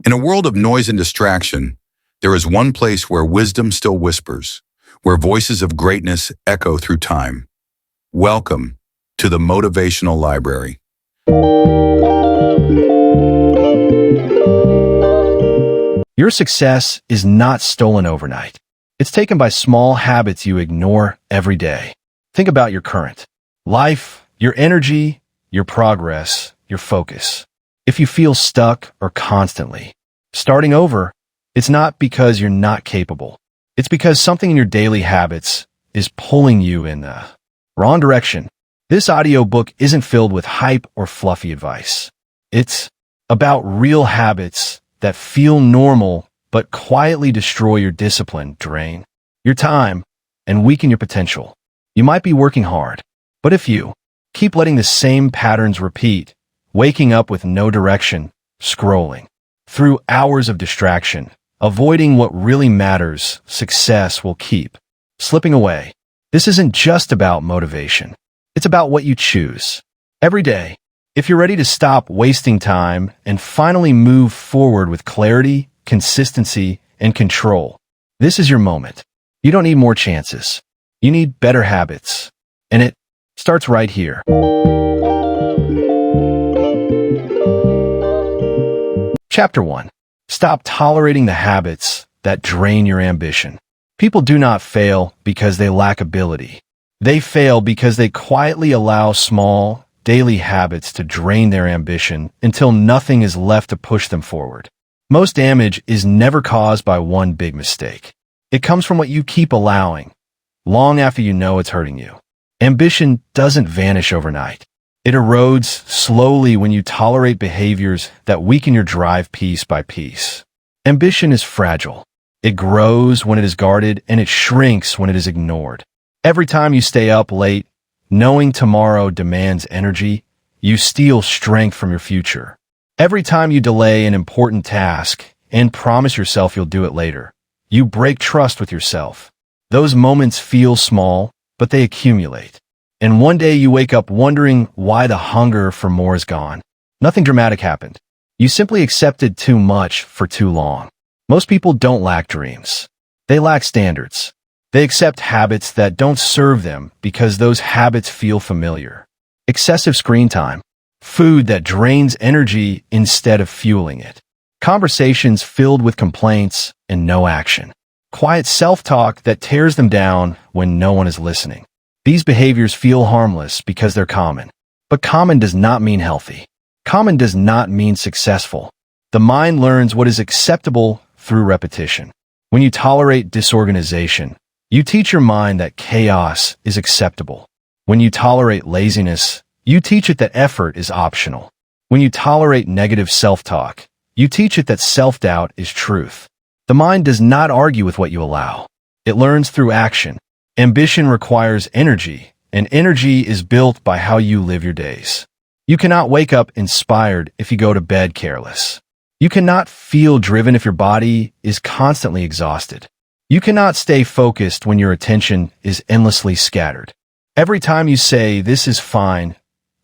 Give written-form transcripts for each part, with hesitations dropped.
In a world of noise and distraction, there is one place where wisdom still whispers, where voices of greatness echo through time. Welcome to the Motivational Library. Your success is not stolen overnight. It's taken by small habits you ignore every day. Think about your current life, your energy, your progress, your focus. If you feel stuck or constantly starting over, it's not because you're not capable. It's because something in your daily habits is pulling you in the wrong direction. This audiobook isn't filled with hype or fluffy advice. It's about real habits that feel normal but quietly destroy your discipline, drain your time, and weaken your potential. You might be working hard, but if you keep letting the same patterns repeat, waking up with no direction, scrolling through hours of distraction, avoiding what really matters, success will keep slipping away. This isn't just about motivation. It's about what you choose every day. If you're ready to stop wasting time and finally move forward with clarity, consistency, and control, this is your moment. You don't need more chances. You need better habits. And it starts right here. Chapter 1. Stop tolerating the habits that drain your ambition. People do not fail because they lack ability. They fail because they quietly allow small, daily habits to drain their ambition until nothing is left to push them forward. Most damage is never caused by one big mistake. It comes from what you keep allowing, long after you know it's hurting you. Ambition doesn't vanish overnight. It erodes slowly when you tolerate behaviors that weaken your drive piece by piece. Ambition is fragile. It grows when it is guarded, and it shrinks when it is ignored. Every time you stay up late, knowing tomorrow demands energy, you steal strength from your future. Every time you delay an important task and promise yourself you'll do it later, you break trust with yourself. Those moments feel small, but they accumulate. And one day you wake up wondering why the hunger for more is gone. Nothing dramatic happened. You simply accepted too much for too long. Most people don't lack dreams. They lack standards. They accept habits that don't serve them because those habits feel familiar. Excessive screen time. Food that drains energy instead of fueling it. Conversations filled with complaints and no action. Quiet self-talk that tears them down when no one is listening. These behaviors feel harmless because they're common. But common does not mean healthy. Common does not mean successful. The mind learns what is acceptable through repetition. When you tolerate disorganization, you teach your mind that chaos is acceptable. When you tolerate laziness, you teach it that effort is optional. When you tolerate negative self-talk, you teach it that self-doubt is truth. The mind does not argue with what you allow. It learns through action. Ambition requires energy, and energy is built by how you live your days. You cannot wake up inspired if you go to bed careless. You cannot feel driven if your body is constantly exhausted. You cannot stay focused when your attention is endlessly scattered. Every time you say, "This is fine,"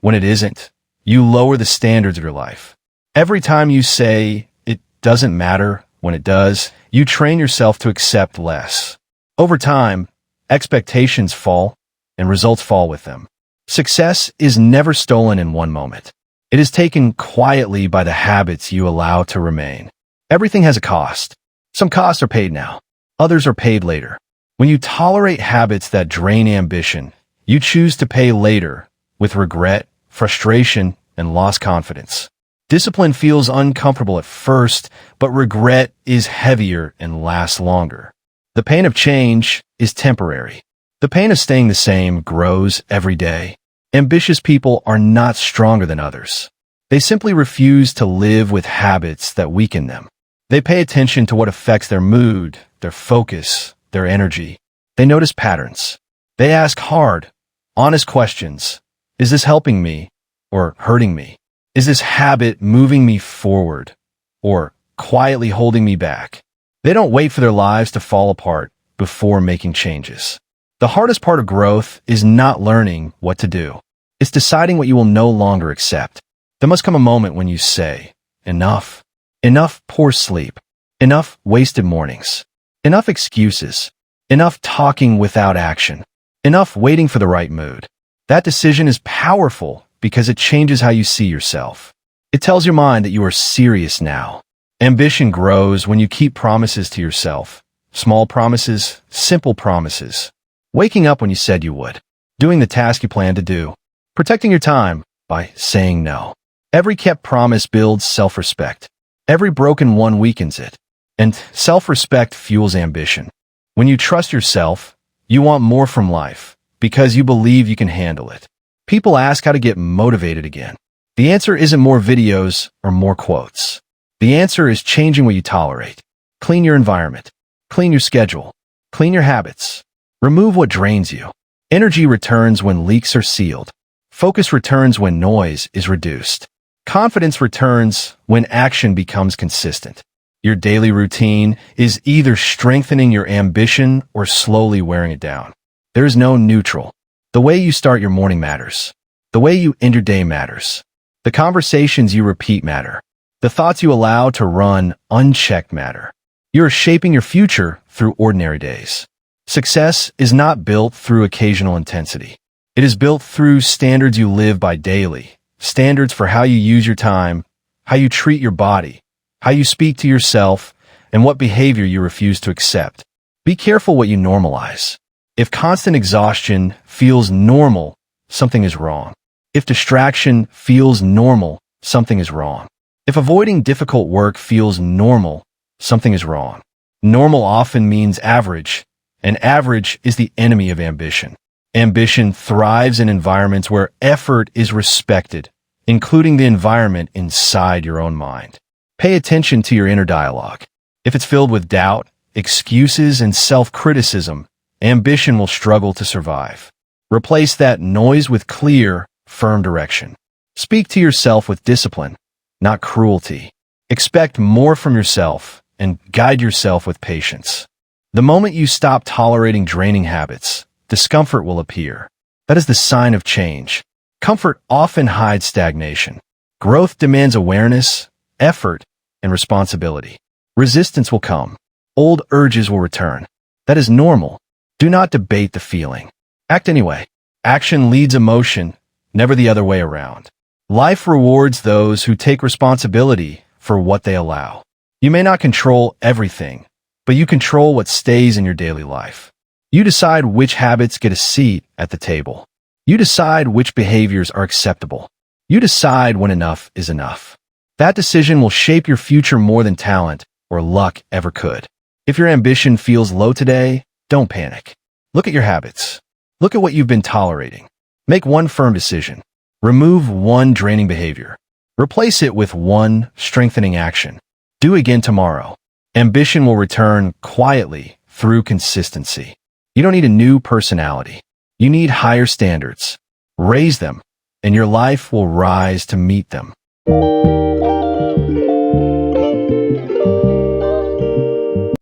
when it isn't, you lower the standards of your life. Every time you say, "It doesn't matter," when it does, you train yourself to accept less. Over time, expectations fall, and results fall with them. Success is never stolen in one moment. It is taken quietly by the habits you allow to remain. Everything has a cost. Some costs are paid now. Others are paid later. When you tolerate habits that drain ambition, you choose to pay later with regret, frustration, and lost confidence. Discipline feels uncomfortable at first, but regret is heavier and lasts longer. The pain of change is temporary. The pain of staying the same grows every day. Ambitious people are not stronger than others. They simply refuse to live with habits that weaken them. They pay attention to what affects their mood, their focus, their energy. They notice patterns. They ask hard, honest questions. Is this helping me or hurting me? Is this habit moving me forward or quietly holding me back? They don't wait for their lives to fall apart before making changes. The hardest part of growth is not learning what to do. It's deciding what you will no longer accept. There must come a moment when you say, enough. enough poor sleep, enough wasted mornings, enough excuses, enough talking without action, enough waiting for the right mood. That decision is powerful because it changes how you see yourself. It tells your mind that you are serious now. Ambition grows when you keep promises to yourself. Small promises, simple promises. Waking up when you said you would. Doing the task you plan to do. Protecting your time by saying no. Every kept promise builds self-respect. Every broken one weakens it. And self-respect fuels ambition. When you trust yourself, you want more from life because you believe you can handle it. People ask how to get motivated again. The answer isn't more videos or more quotes. The answer is changing what you tolerate. Clean your environment. Clean your schedule. Clean your habits. Remove what drains you. Energy returns when leaks are sealed. Focus returns when noise is reduced. Confidence returns when action becomes consistent. Your daily routine is either strengthening your ambition or slowly wearing it down. There is no neutral. The way you start your morning matters. The way you end your day matters. The conversations you repeat matter. The thoughts you allow to run unchecked matter. You are shaping your future through ordinary days. Success is not built through occasional intensity. It is built through standards you live by daily. Standards for how you use your time, how you treat your body, how you speak to yourself, and what behavior you refuse to accept. Be careful what you normalize. If constant exhaustion feels normal, something is wrong. If distraction feels normal, something is wrong. If avoiding difficult work feels normal, something is wrong. Normal often means average, and average is the enemy of ambition. Ambition thrives in environments where effort is respected, including the environment inside your own mind. Pay attention to your inner dialogue. If it's filled with doubt, excuses, and self-criticism, ambition will struggle to survive. Replace that noise with clear, firm direction. Speak to yourself with discipline, not cruelty. Expect more from yourself and guide yourself with patience. The moment you stop tolerating draining habits, discomfort will appear. That is the sign of change. Comfort often hides stagnation. Growth demands awareness, effort, and responsibility. Resistance will come. Old urges will return. That is normal. Do not debate the feeling. Act anyway. Action leads emotion, never the other way around. Life rewards those who take responsibility for what they allow. You may not control everything, but you control what stays in your daily life. You decide which habits get a seat at the table. You decide which behaviors are acceptable. You decide when enough is enough. That decision will shape your future more than talent or luck ever could. If your ambition feels low today, don't panic. Look at your habits. Look at what you've been tolerating. Make one firm decision. Remove one draining behavior. Replace it with one strengthening action. Do again tomorrow. Ambition will return quietly through consistency. You don't need a new personality. You need higher standards. Raise them, and your life will rise to meet them.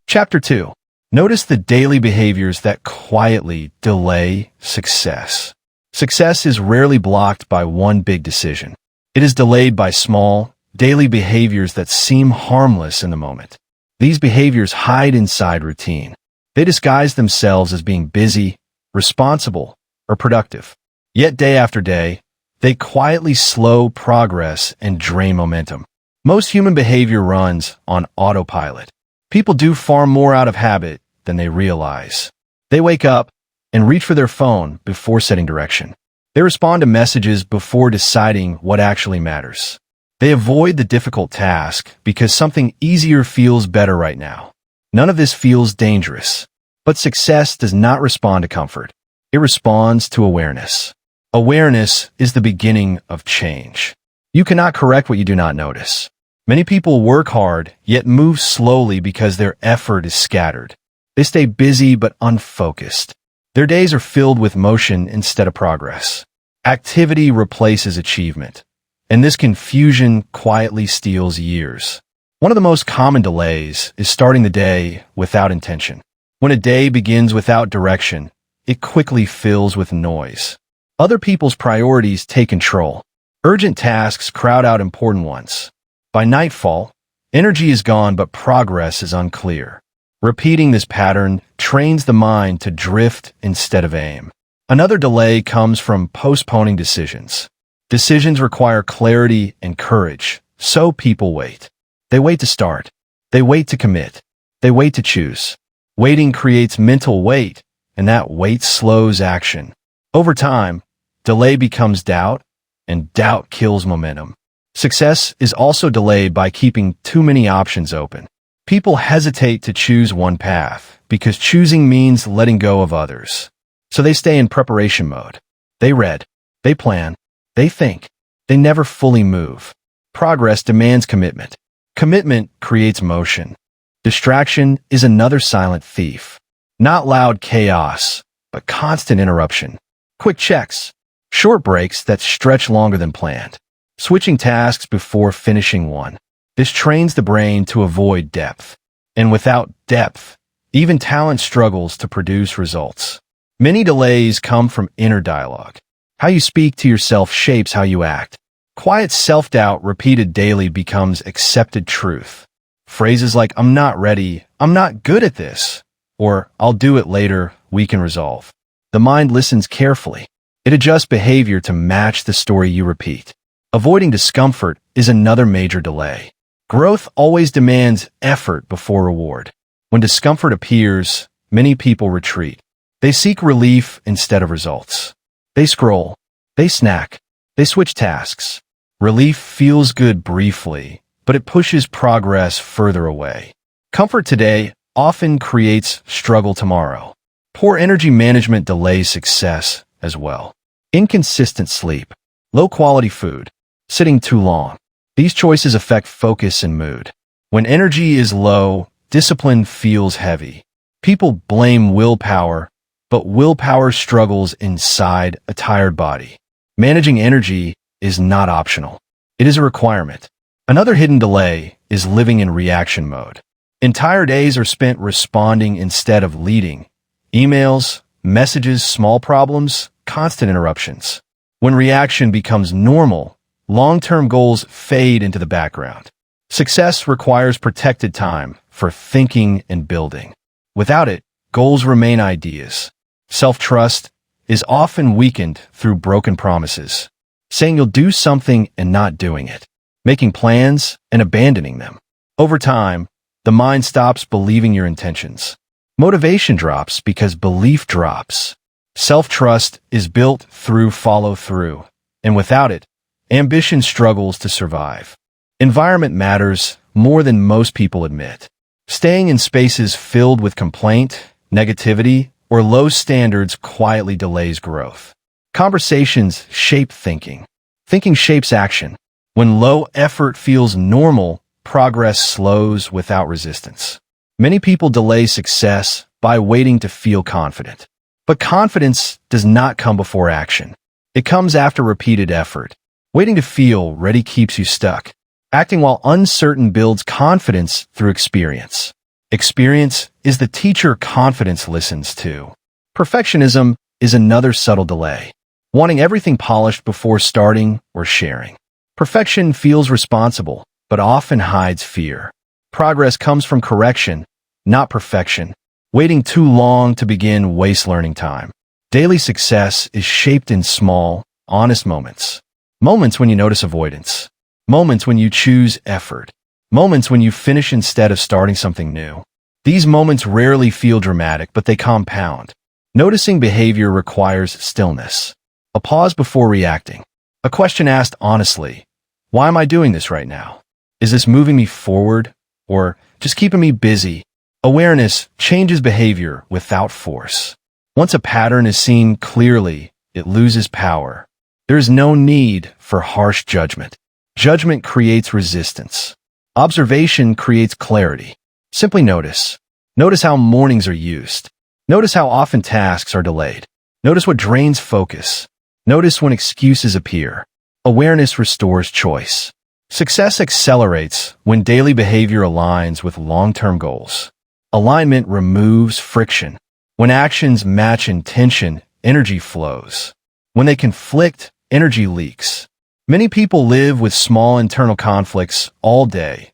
Chapter 2. Notice the daily behaviors that quietly delay success. Success is rarely blocked by one big decision. It is delayed by small, daily behaviors that seem harmless in the moment. These behaviors hide inside routine. They disguise themselves as being busy, responsible, or productive. Yet day after day, they quietly slow progress and drain momentum. Most human behavior runs on autopilot. People do far more out of habit than they realize. They wake up and reach for their phone before setting direction. They respond to messages before deciding what actually matters. They avoid the difficult task because something easier feels better right now. None of this feels dangerous. But success does not respond to comfort. It responds to awareness. Awareness is the beginning of change. You cannot correct what you do not notice. Many people work hard, yet move slowly because their effort is scattered. They stay busy but unfocused. Their days are filled with motion instead of progress. Activity replaces achievement, and this confusion quietly steals years. One of the most common delays is starting the day without intention. When a day begins without direction, it quickly fills with noise. Other people's priorities take control. Urgent tasks crowd out important ones. By nightfall, Energy is gone, but progress is unclear. Repeating this pattern trains the mind to drift instead of aim. Another delay comes from postponing decisions. Decisions require clarity and courage, so people wait. They wait to start. They wait to commit. They wait to choose. Waiting creates mental weight, and that weight slows action. Over time, delay becomes doubt, and doubt kills momentum. Success is also delayed by keeping too many options open. People hesitate to choose one path because choosing means letting go of others. So they stay in preparation mode. They read, they plan, they think. They never fully move. Progress demands commitment. Commitment creates motion. Distraction is another silent thief. Not loud chaos, but constant interruption. Quick checks. Short breaks that stretch longer than planned. Switching tasks before finishing one. This trains the brain to avoid depth. And without depth, even talent struggles to produce results. Many delays come from inner dialogue. How you speak to yourself shapes how you act. Quiet self-doubt repeated daily becomes accepted truth. Phrases like, "I'm not ready," "I'm not good at this," or "I'll do it later," weaken resolve. The mind listens carefully. It adjusts behavior to match the story you repeat. Avoiding discomfort is another major delay. Growth always demands effort before reward. When discomfort appears, many people retreat. They seek relief instead of results. They scroll. They snack. They switch tasks. Relief feels good briefly, but it pushes progress further away. Comfort today often creates struggle tomorrow. Poor energy management delays success as well. Inconsistent sleep, low-quality food, sitting too long. These choices affect focus and mood. When energy is low, discipline feels heavy. People blame willpower, but willpower struggles inside a tired body. Managing energy is not optional. It is a requirement. Another hidden delay is living in reaction mode. Entire days are spent responding instead of leading. Emails, messages, small problems, constant interruptions. When reaction becomes normal, long-term goals fade into the background. Success requires protected time for thinking and building. Without it, goals remain ideas. Self-trust is often weakened through broken promises. Saying you'll do something and not doing it. Making plans and abandoning them. Over time, the mind stops believing your intentions. Motivation drops because belief drops. Self-trust is built through follow-through, and without it, ambition struggles to survive. Environment matters more than most people admit. Staying in spaces filled with complaint, negativity, or low standards quietly delays growth. Conversations shape thinking. Thinking shapes action. When low effort feels normal, progress slows without resistance. Many people delay success by waiting to feel confident. But confidence does not come before action. It comes after repeated effort. Waiting to feel ready keeps you stuck. Acting while uncertain builds confidence through experience. Experience is the teacher confidence listens to. Perfectionism is another subtle delay. Wanting everything polished before starting or sharing. Perfection feels responsible, but often hides fear. Progress comes from correction, not perfection. Waiting too long to begin wastes learning time. Daily success is shaped in small, honest moments. Moments when you notice avoidance. Moments when you choose effort. Moments when you finish instead of starting something new. These moments rarely feel dramatic, but they compound. Noticing behavior requires stillness. A pause before reacting. A question asked honestly. Why am I doing this right now? Is this moving me forward or just keeping me busy? Awareness changes behavior without force. Once a pattern is seen clearly, it loses power. There is no need for harsh judgment. Judgment creates resistance. Observation creates clarity. Simply notice. Notice how mornings are used. Notice how often tasks are delayed. Notice what drains focus. Notice when excuses appear. Awareness restores choice. Success accelerates when daily behavior aligns with long-term goals. Alignment removes friction. When actions match intention, energy flows. When they conflict, energy leaks. Many people live with small internal conflicts all day,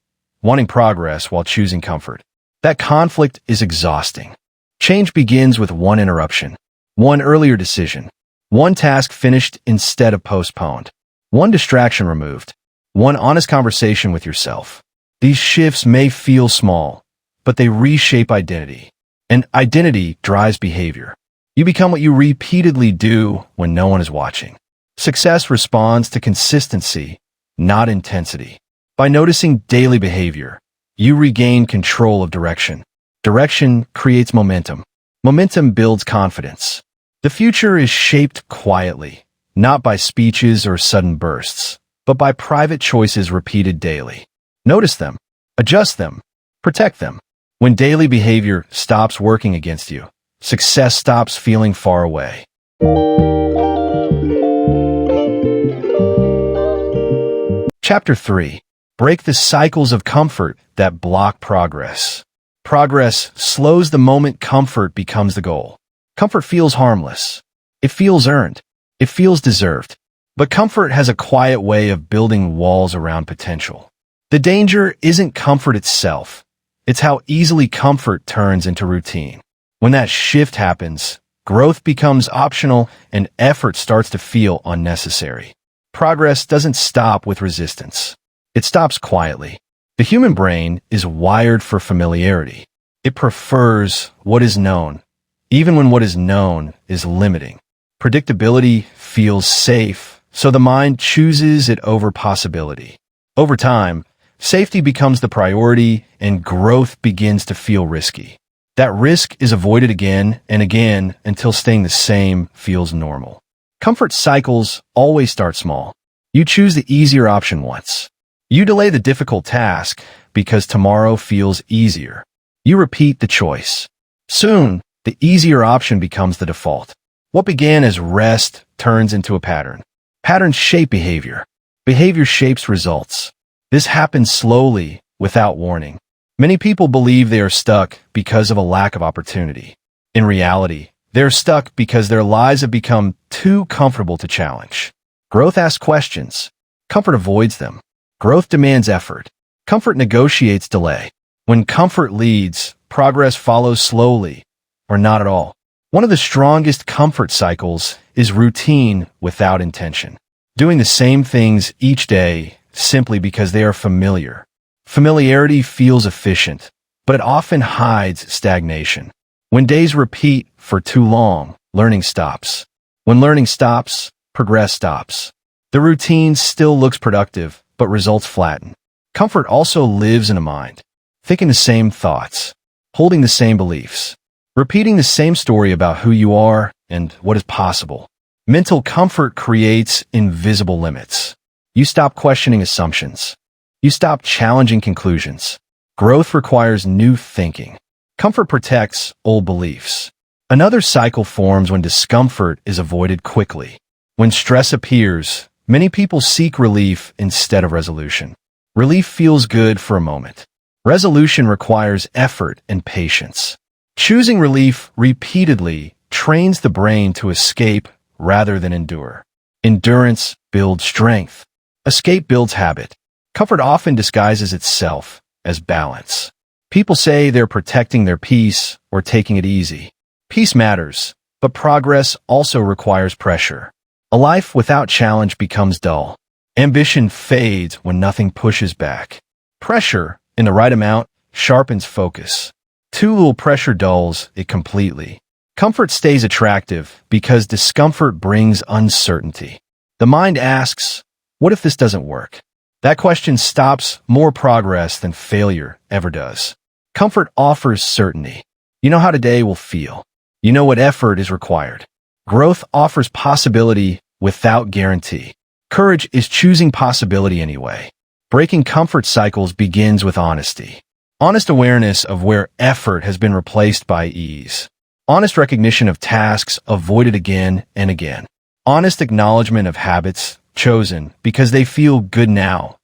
wanting progress while choosing comfort. That conflict is exhausting. Change begins with one interruption, one earlier decision, one task finished instead of postponed, one distraction removed, one honest conversation with yourself. These shifts may feel small, but they reshape identity. And identity drives behavior. You become what you repeatedly do when no one is watching. Success responds to consistency, not intensity. By noticing daily behavior, you regain control of direction. Direction creates momentum. Momentum builds confidence. The future is shaped quietly, not by speeches or sudden bursts, but by private choices repeated daily. Notice them, adjust them, protect them. When daily behavior stops working against you, success stops feeling far away. Chapter 3. Break the cycles of comfort that block progress. Progress slows the moment comfort becomes the goal. Comfort feels harmless. It feels earned. It feels deserved. But comfort has a quiet way of building walls around potential. The danger isn't comfort itself. It's how easily comfort turns into routine. When that shift happens, growth becomes optional and effort starts to feel unnecessary. Progress doesn't stop with resistance. It stops quietly. The human brain is wired for familiarity. It prefers what is known, even when what is known is limiting. Predictability feels safe, so the mind chooses it over possibility. Over time, safety becomes the priority and growth begins to feel risky. That risk is avoided again and again until staying the same feels normal. Comfort cycles always start small. You choose the easier option once. You delay the difficult task because tomorrow feels easier. You repeat the choice. Soon, the easier option becomes the default. What began as rest turns into a pattern. Patterns shape behavior. Behavior shapes results. This happens slowly, without warning. Many people believe they are stuck because of a lack of opportunity. In reality, they're stuck because their lives have become too comfortable to challenge. Growth asks questions. Comfort avoids them. Growth demands effort. Comfort negotiates delay. When comfort leads, progress follows slowly, or not at all. One of the strongest comfort cycles is routine without intention. Doing the same things each day simply because they are familiar. Familiarity feels efficient, but it often hides stagnation. When days repeat for too long, learning stops. When learning stops, progress stops. The routine still looks productive, but results flatten. Comfort also lives in a mind, thinking the same thoughts, holding the same beliefs, repeating the same story about who you are and what is possible. Mental comfort creates invisible limits. You stop questioning assumptions. You stop challenging conclusions. Growth requires new thinking. Comfort protects old beliefs. Another cycle forms when discomfort is avoided quickly. When stress appears, many people seek relief instead of resolution. Relief feels good for a moment. Resolution requires effort and patience. Choosing relief repeatedly trains the brain to escape rather than endure. Endurance builds strength. Escape builds habit. Comfort often disguises itself as balance. People say they're protecting their peace or taking it easy. Peace matters, but progress also requires pressure. A life without challenge becomes dull. Ambition fades when nothing pushes back. Pressure, in the right amount, sharpens focus. Too little pressure dulls it completely. Comfort stays attractive because discomfort brings uncertainty. The mind asks, what if this doesn't work? That question stops more progress than failure ever does. Comfort offers certainty. You know how today will feel. You know what effort is required. Growth offers possibility without guarantee. Courage is choosing possibility anyway. Breaking comfort cycles begins with honesty. Honest awareness of where effort has been replaced by ease. Honest recognition of tasks avoided again and again. Honest acknowledgement of habits chosen because they feel good now,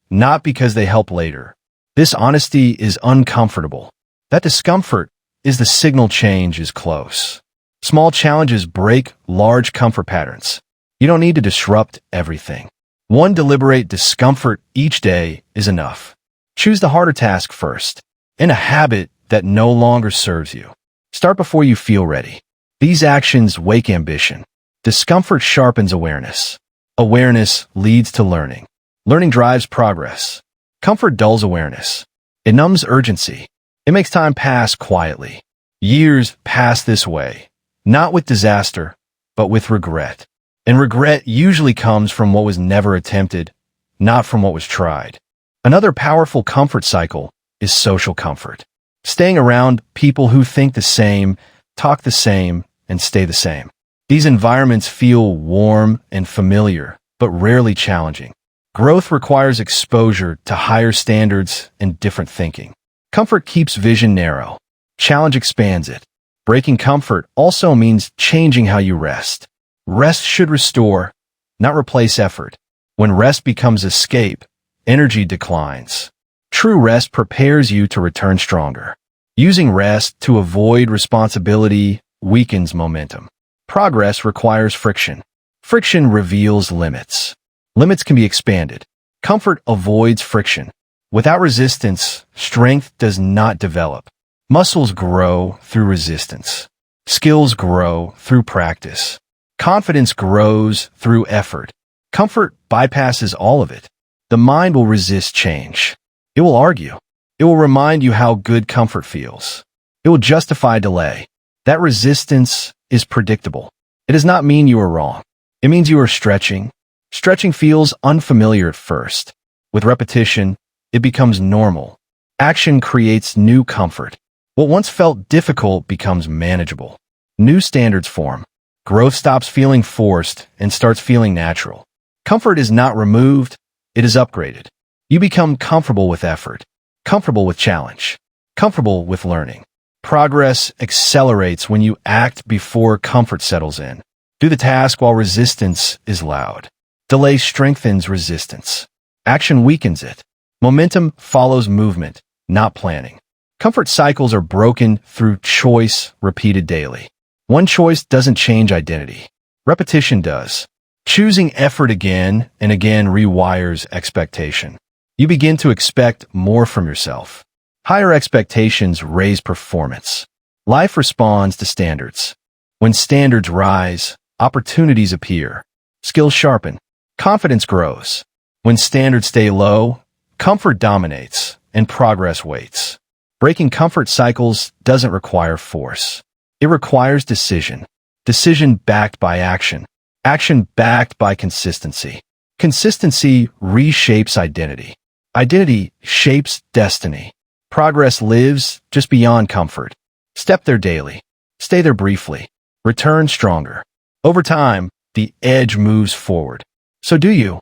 not because they help later. This honesty is uncomfortable. That discomfort is the signal change is close. Small challenges break large comfort patterns. You don't need to disrupt everything. One deliberate discomfort each day is enough. Choose the harder task first, in a habit that no longer serves you. Start before you feel ready. These actions wake ambition. Discomfort sharpens awareness. Awareness leads to learning. Learning drives progress. Comfort dulls awareness. It numbs urgency. It makes time pass quietly. Years pass this way, not with disaster, but with regret. And regret usually comes from what was never attempted, not from what was tried. Another powerful comfort cycle is social comfort. Staying around people who think the same, talk the same, and stay the same. These environments feel warm and familiar, but rarely challenging. Growth requires exposure to higher standards and different thinking. Comfort keeps vision narrow. Challenge expands it. Breaking comfort also means changing how you rest. Rest should restore, not replace effort. When rest becomes escape, energy declines. True rest prepares you to return stronger. Using rest to avoid responsibility weakens momentum. Progress requires friction. Friction reveals limits. Limits can be expanded. Comfort avoids friction. Without resistance, strength does not develop. Muscles grow through resistance. Skills grow through practice. Confidence grows through effort. Comfort bypasses all of it. The mind will resist change. It will argue. It will remind you how good comfort feels. It will justify delay. That resistance is predictable. It does not mean you are wrong. It means you are stretching. Stretching feels unfamiliar at first. With repetition, it becomes normal. Action creates new comfort. What once felt difficult becomes manageable. New standards form. Growth stops feeling forced and starts feeling natural. Comfort is not removed, it is upgraded. You become comfortable with effort, comfortable with challenge, comfortable with learning. Progress accelerates when you act before comfort settles in. Do the task while resistance is loud. Delay strengthens resistance. Action weakens it. Momentum follows movement, not planning. Comfort cycles are broken through choice repeated daily. One choice doesn't change identity. Repetition does. Choosing effort again and again rewires expectation. You begin to expect more from yourself. Higher expectations raise performance. Life responds to standards. When standards rise, opportunities appear. Skills sharpen. Confidence grows. When standards stay low, comfort dominates and progress waits. Breaking comfort cycles doesn't require force. It requires decision. Decision backed by action. Action backed by consistency. Consistency reshapes identity. Identity shapes destiny. Progress lives just beyond comfort. Step there daily. Stay there briefly. Return stronger. Over time, the edge moves forward. So do you.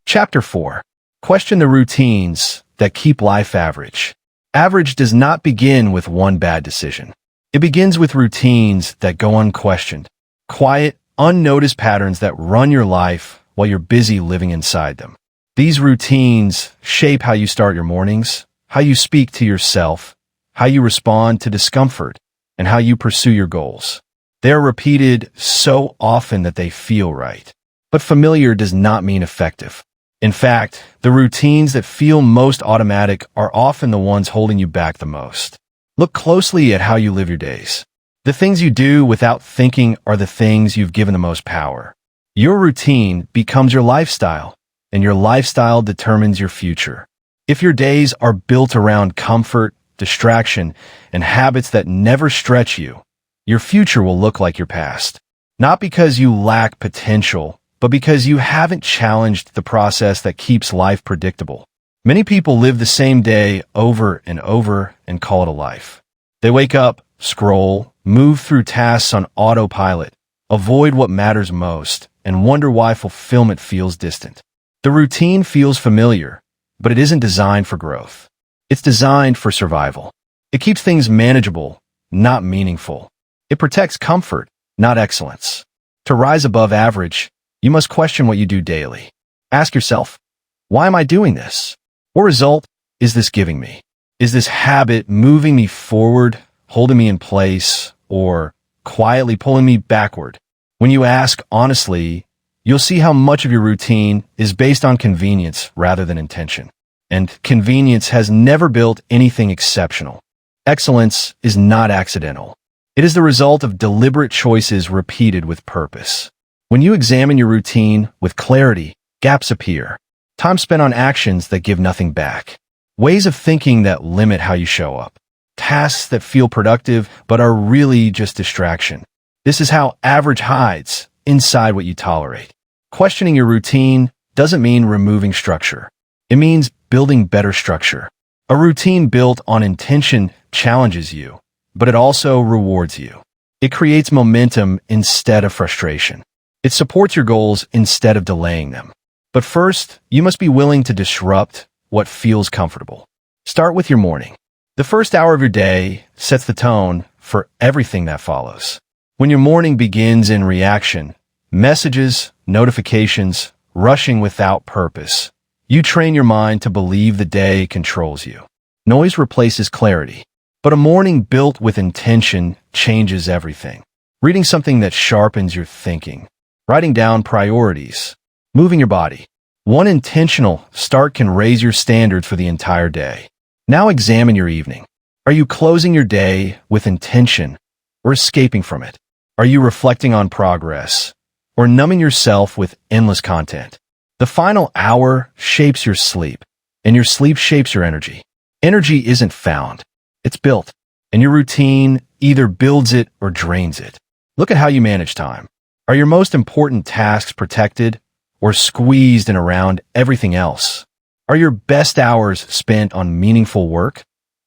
Chapter 4. Question the routines that keep life average. Average does not begin with one bad decision. It begins with routines that go unquestioned. Quiet, unnoticed patterns that run your life while you're busy living inside them. These routines shape how you start your mornings, how you speak to yourself, how you respond to discomfort, and how you pursue your goals. They're repeated so often that they feel right. But familiar does not mean effective. In fact, the routines that feel most automatic are often the ones holding you back the most. Look closely at how you live your days. The things you do without thinking are the things you've given the most power. Your routine becomes your lifestyle, and your lifestyle determines your future. If your days are built around comfort, distraction, and habits that never stretch you, your future will look like your past. Not because you lack potential, but because you haven't challenged the process that keeps life predictable. Many people live the same day over and over and call it a life. They wake up, scroll, move through tasks on autopilot, avoid what matters most, and wonder why fulfillment feels distant. The routine feels familiar, but it isn't designed for growth. It's designed for survival. It keeps things manageable, not meaningful. It protects comfort, not excellence. To rise above average, you must question what you do daily. Ask yourself, why am I doing this? What result is this giving me? Is this habit moving me forward, holding me in place, or quietly pulling me backward? When you ask honestly, you'll see how much of your routine is based on convenience rather than intention. And convenience has never built anything exceptional. Excellence is not accidental. It is the result of deliberate choices repeated with purpose. When you examine your routine with clarity, gaps appear. Time spent on actions that give nothing back. Ways of thinking that limit how you show up. Tasks that feel productive but are really just distraction. This is how average hides inside what you tolerate. Questioning your routine doesn't mean removing structure. It means building better structure. A routine built on intention challenges you, but it also rewards you. It creates momentum instead of frustration. It supports your goals instead of delaying them. But first, you must be willing to disrupt what feels comfortable. Start with your morning. The first hour of your day sets the tone for everything that follows. When your morning begins in reaction, messages, notifications, rushing without purpose, you train your mind to believe the day controls you. Noise replaces clarity, but a morning built with intention changes everything. Reading something that sharpens your thinking, writing down priorities, moving your body. One intentional start can raise your standards for the entire day. Now examine your evening. Are you closing your day with intention or escaping from it? Are you reflecting on progress or numbing yourself with endless content? The final hour shapes your sleep, and your sleep shapes your energy. Energy isn't found, it's built, and your routine either builds it or drains it. Look at how you manage time. Are your most important tasks protected or squeezed in around everything else? Are your best hours spent on meaningful work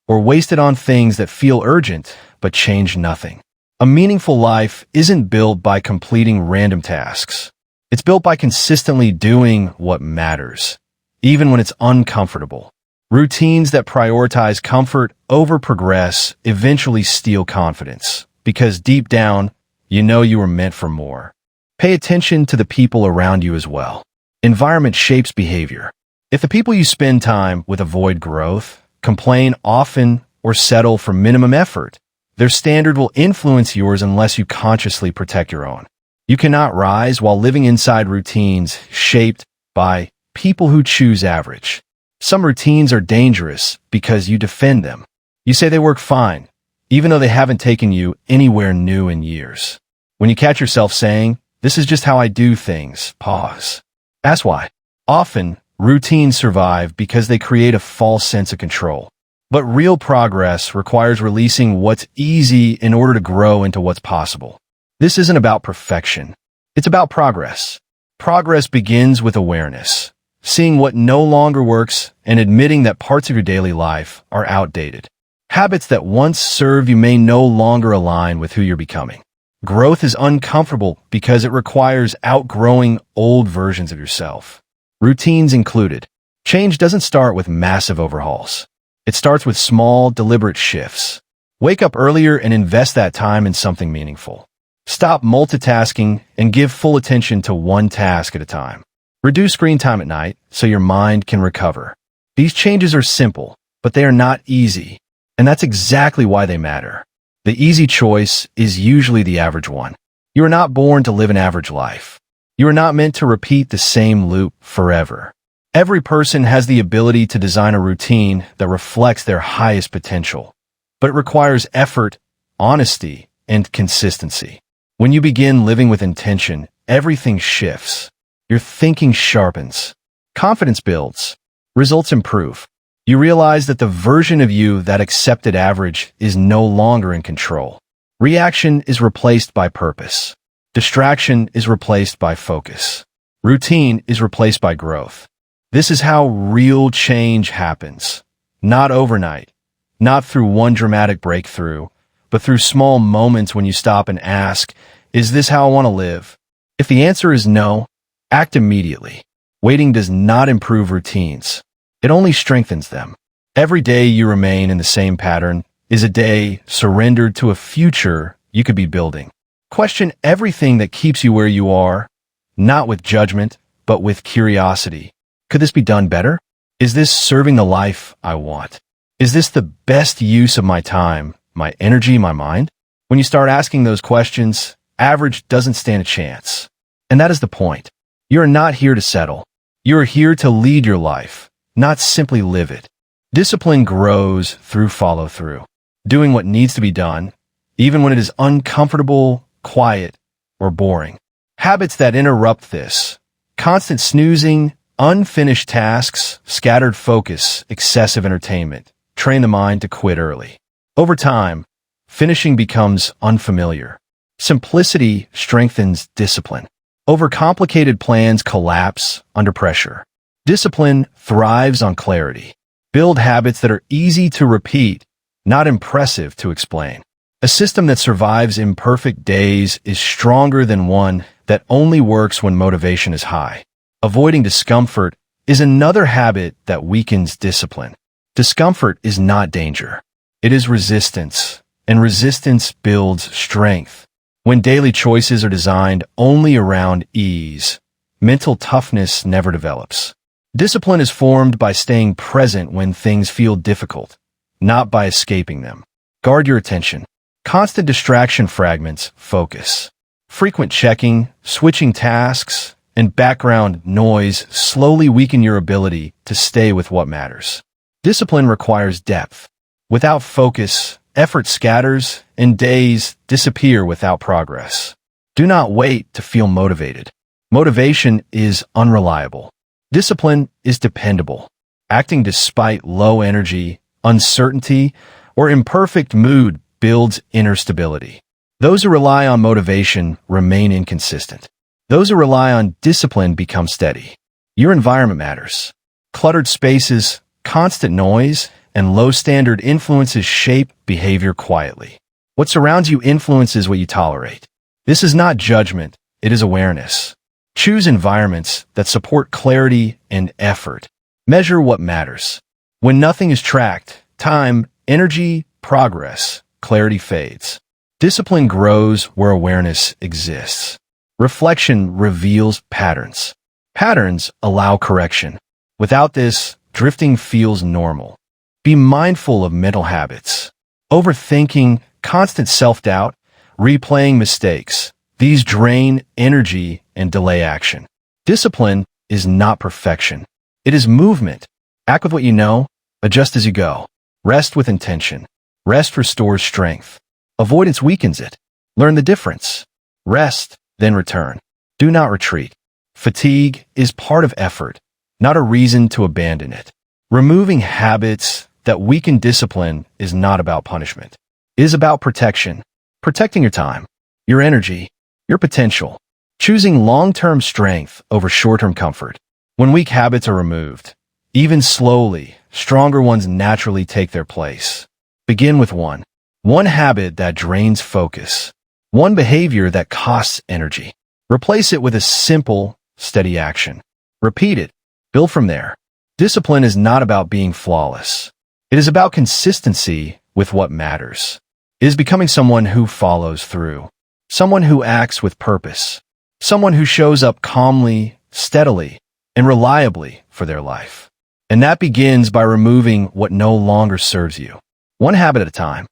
or wasted on things that feel urgent but change nothing? A meaningful life isn't built by completing random tasks. It's built by consistently doing what matters, even when it's uncomfortable. Routines that prioritize comfort over progress eventually steal confidence, because deep down, you know you were meant for more. Pay attention to the people around you as well. Environment shapes behavior. If the people you spend time with avoid growth, complain often, or settle for minimum effort, their standard will influence yours unless you consciously protect your own. You cannot rise while living inside routines shaped by people who choose average. Some routines are dangerous because you defend them. You say they work fine, even though they haven't taken you anywhere new in years. When you catch yourself saying, "This is just how I do things," pause. Ask why. Often, routines survive because they create a false sense of control. But real progress requires releasing what's easy in order to grow into what's possible. This isn't about perfection. It's about progress. Progress begins with awareness, seeing what no longer works and admitting that parts of your daily life are outdated. Habits that once served you may no longer align with who you're becoming. Growth is uncomfortable because it requires outgrowing old versions of yourself. Routines included. Change doesn't start with massive overhauls. It starts with small, deliberate shifts. Wake up earlier and invest that time in something meaningful. Stop multitasking and give full attention to one task at a time. Reduce screen time at night so your mind can recover. These changes are simple, but they are not easy, and that's exactly why they matter. The easy choice is usually the average one. You are not born to live an average life. You are not meant to repeat the same loop forever. Every person has the ability to design a routine that reflects their highest potential, but it requires effort, honesty, and consistency. When you begin living with intention, everything shifts. Your thinking sharpens. Confidence builds. Results improve. You realize that the version of you that accepted average is no longer in control. Reaction is replaced by purpose. Distraction is replaced by focus. Routine is replaced by growth. This is how real change happens. Not overnight, not through one dramatic breakthrough, but through small moments when you stop and ask, "Is this how I want to live?" If the answer is no, act immediately. Waiting does not improve routines. It only strengthens them. Every day you remain in the same pattern is a day surrendered to a future you could be building. Question everything that keeps you where you are, not with judgment, but with curiosity. Could this be done better? Is this serving the life I want? Is this the best use of my time, my energy, my mind? When you start asking those questions, average doesn't stand a chance. And that is the point. You are not here to settle. You are here to lead your life, not simply live it. Discipline grows through follow-through, doing what needs to be done, even when it is uncomfortable, quiet, or boring. Habits that interrupt this: constant snoozing, unfinished tasks, scattered focus, excessive entertainment, train the mind to quit early. Over time, finishing becomes unfamiliar. Simplicity strengthens discipline. Overcomplicated plans collapse under pressure. Discipline thrives on clarity. Build habits that are easy to repeat, not impressive to explain. A system that survives imperfect days is stronger than one that only works when motivation is high. Avoiding discomfort is another habit that weakens discipline. Discomfort is not danger. It is resistance, and resistance builds strength. When daily choices are designed only around ease, mental toughness never develops. Discipline is formed by staying present when things feel difficult, not by escaping them. Guard your attention. Constant distraction fragments focus. Frequent checking, switching tasks, and background noise slowly weaken your ability to stay with what matters. Discipline requires depth. Without focus, effort scatters, and days disappear without progress. Do not wait to feel motivated. Motivation is unreliable. Discipline is dependable. Acting despite low energy, uncertainty, or imperfect mood builds inner stability. Those who rely on motivation remain inconsistent. Those who rely on discipline become steady. Your environment matters. Cluttered spaces, constant noise, and low-standard influences shape behavior quietly. What surrounds you influences what you tolerate. This is not judgment, it is awareness. Choose environments that support clarity and effort. Measure what matters. When nothing is tracked, time, energy, progress, clarity fades. Discipline grows where awareness exists. Reflection reveals patterns. Patterns allow correction. Without this, drifting feels normal. Be mindful of mental habits. Overthinking, constant self-doubt, replaying mistakes. These drain energy and delay action. Discipline is not perfection. It is movement. Act with what you know, adjust as you go. Rest with intention. Rest restores strength. Avoidance weakens it. Learn the difference. Rest, then return. Do not retreat. Fatigue is part of effort, not a reason to abandon it. Removing habits that weaken discipline is not about punishment. It is about protection. Protecting your time, your energy, your potential. Choosing long-term strength over short-term comfort. When weak habits are removed, even slowly, stronger ones naturally take their place. Begin with one. One habit that drains focus. One behavior that costs energy. Replace it with a simple, steady action. Repeat it. Build from there. Discipline is not about being flawless. It is about consistency with what matters. It is becoming someone who follows through. Someone who acts with purpose. Someone who shows up calmly, steadily, and reliably for their life. And that begins by removing what no longer serves you. One habit at a time.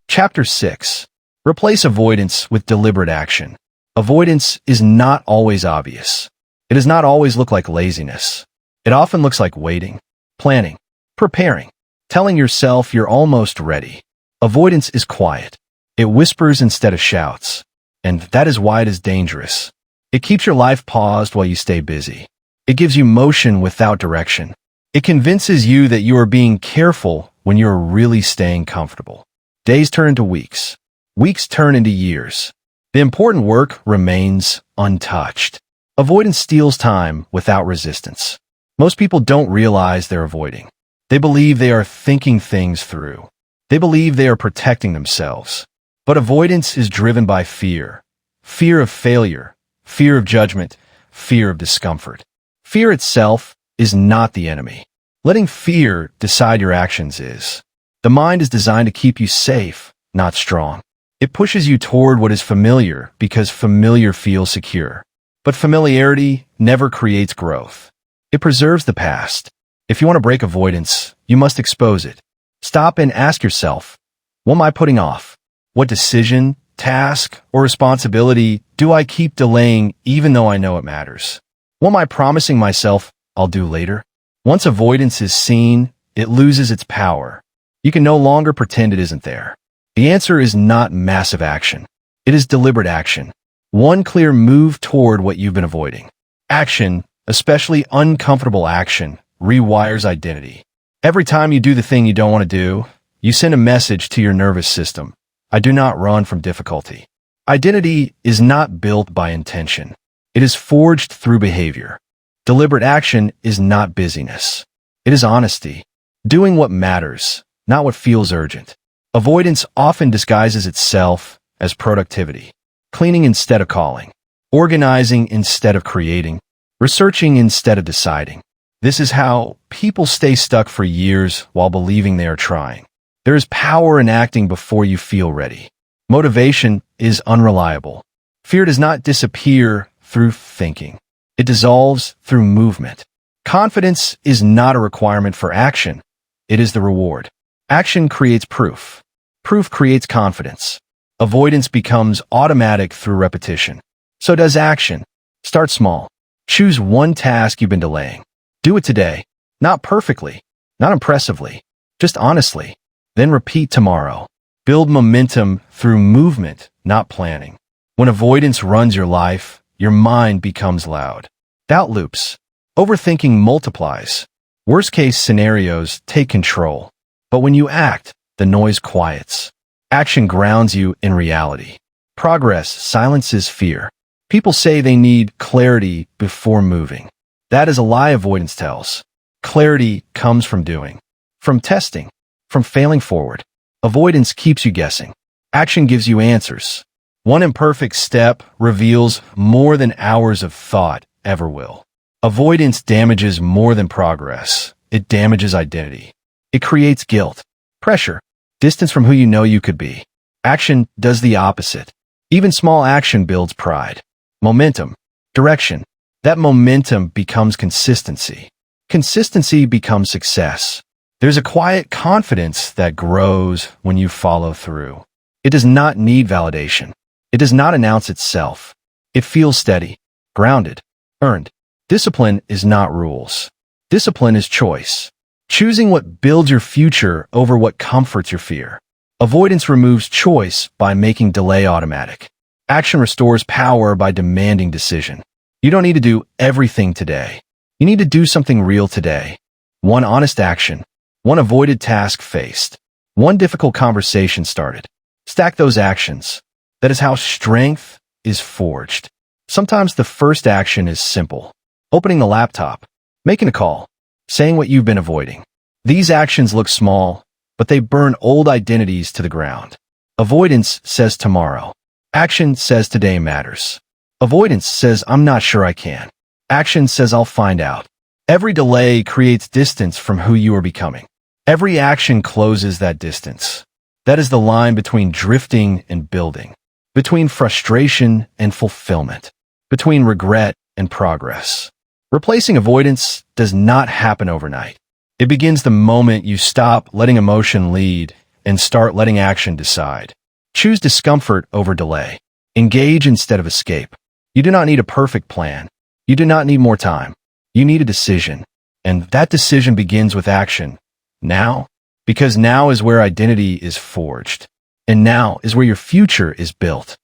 Chapter 6. Replace avoidance with deliberate action. Avoidance is not always obvious. It does not always look like laziness. It often looks like waiting, planning, preparing, telling yourself you're almost ready. Avoidance is quiet. It whispers instead of shouts. And that is why it is dangerous. It keeps your life paused while you stay busy. It gives you motion without direction. It convinces you that you are being careful when you are really staying comfortable. Days turn into weeks. Weeks turn into years. The important work remains untouched. Avoidance steals time without resistance. Most people don't realize they're avoiding. They believe they are thinking things through. They believe they are protecting themselves. But avoidance is driven by fear. Fear of failure, fear of judgment, fear of discomfort. Fear itself is not the enemy. Letting fear decide your actions is. The mind is designed to keep you safe, not strong. It pushes you toward what is familiar because familiar feels secure. But familiarity never creates growth. It preserves the past. If you want to break avoidance, you must expose it. Stop and ask yourself, what am I putting off? What decision task, or responsibility do I keep delaying even though I know it matters? What am I promising myself I'll do later? Once avoidance is seen, it loses its power. You can no longer pretend it isn't there. The answer is not massive action. It is deliberate action. One clear move toward what you've been avoiding. Action, especially uncomfortable action, rewires identity. Every time you do the thing you don't want to do, you send a message to your nervous system. I do not run from difficulty. Identity is not built by intention. It is forged through behavior. Deliberate action is not busyness. It is honesty. Doing what matters, not what feels urgent. Avoidance often disguises itself as productivity. Cleaning instead of calling. Organizing instead of creating. Researching instead of deciding. This is how people stay stuck for years while believing they are trying. There is power in acting before you feel ready. Motivation is unreliable. Fear does not disappear through thinking. It dissolves through movement. Confidence is not a requirement for action. It is the reward. Action creates proof. Proof creates confidence. Avoidance becomes automatic through repetition. So does action. Start small. Choose one task you've been delaying. Do it today. Not perfectly, not impressively, just honestly. Then repeat tomorrow. Build momentum through movement, not planning. When avoidance runs your life, your mind becomes loud. Doubt loops. Overthinking multiplies. Worst-case scenarios take control. But when you act, the noise quiets. Action grounds you in reality. Progress silences fear. People say they need clarity before moving. That is a lie avoidance tells. Clarity comes from doing, from testing, from failing forward. Avoidance keeps you guessing. Action gives you answers. One imperfect step reveals more than hours of thought ever will. Avoidance damages more than progress. It damages identity. It creates guilt, pressure, distance from who you know you could be. Action does the opposite. Even small action builds pride. Momentum, direction. That momentum becomes consistency. Consistency becomes success. There's a quiet confidence that grows when you follow through. It does not need validation. It does not announce itself. It feels steady, grounded, earned. Discipline is not rules. Discipline is choice. Choosing what builds your future over what comforts your fear. Avoidance removes choice by making delay automatic. Action restores power by demanding decision. You don't need to do everything today. You need to do something real today. One honest action. One avoided task faced. One difficult conversation started. Stack those actions. That is how strength is forged. Sometimes the first action is simple. Opening the laptop. Making a call. Saying what you've been avoiding. These actions look small, but they burn old identities to the ground. Avoidance says tomorrow. Action says today matters. Avoidance says I'm not sure I can. Action says I'll find out. Every delay creates distance from who you are becoming. Every action closes that distance. That is the line between drifting and building, between frustration and fulfillment, between regret and progress. Replacing avoidance does not happen overnight. It begins the moment you stop letting emotion lead and start letting action decide. Choose discomfort over delay. Engage instead of escape. You do not need a perfect plan. You do not need more time. You need a decision. And that decision begins with action. Now, because now is where identity is forged. And now is where your future is built.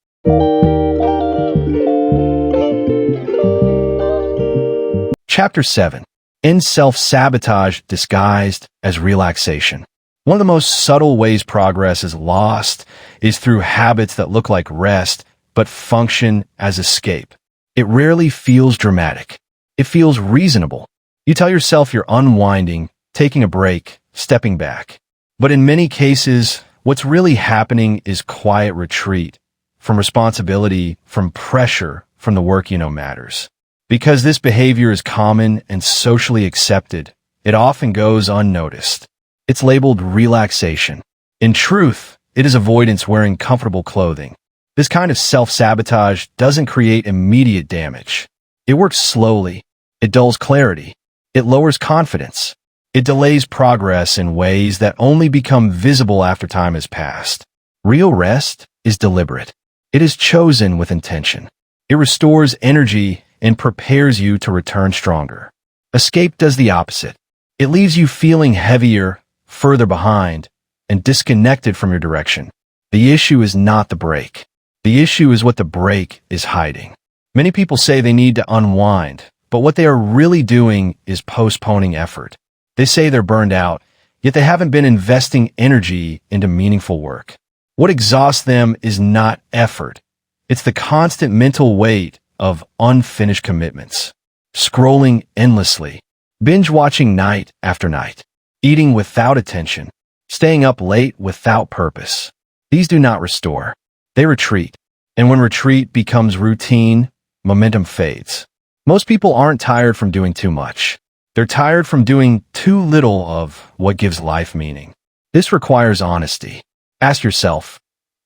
Chapter 7. In self-sabotage disguised as relaxation. One of the most subtle ways progress is lost is through habits that look like rest but function as escape. It rarely feels dramatic. It feels reasonable. You tell yourself you're unwinding, taking a break, stepping back. But in many cases, what's really happening is quiet retreat from responsibility, from pressure, from the work you know matters. Because this behavior is common and socially accepted, it often goes unnoticed. It's labeled relaxation. In truth, it is avoidance wearing comfortable clothing. This kind of self-sabotage doesn't create immediate damage. It works slowly. It dulls clarity. It lowers confidence. It delays progress in ways that only become visible after time has passed. Real rest is deliberate. It is chosen with intention. It restores energy and prepares you to return stronger. Escape does the opposite. It leaves you feeling heavier, further behind, and disconnected from your direction. The issue is not the break. The issue is what the break is hiding. Many people say they need to unwind, but what they are really doing is postponing effort. They say they're burned out, yet they haven't been investing energy into meaningful work. What exhausts them is not effort. It's the constant mental weight of unfinished commitments. Scrolling endlessly, binge-watching night after night, eating without attention, staying up late without purpose. These do not restore. They retreat. And when retreat becomes routine, momentum fades. Most people aren't tired from doing too much. They're tired from doing too little of what gives life meaning. This requires honesty. Ask yourself,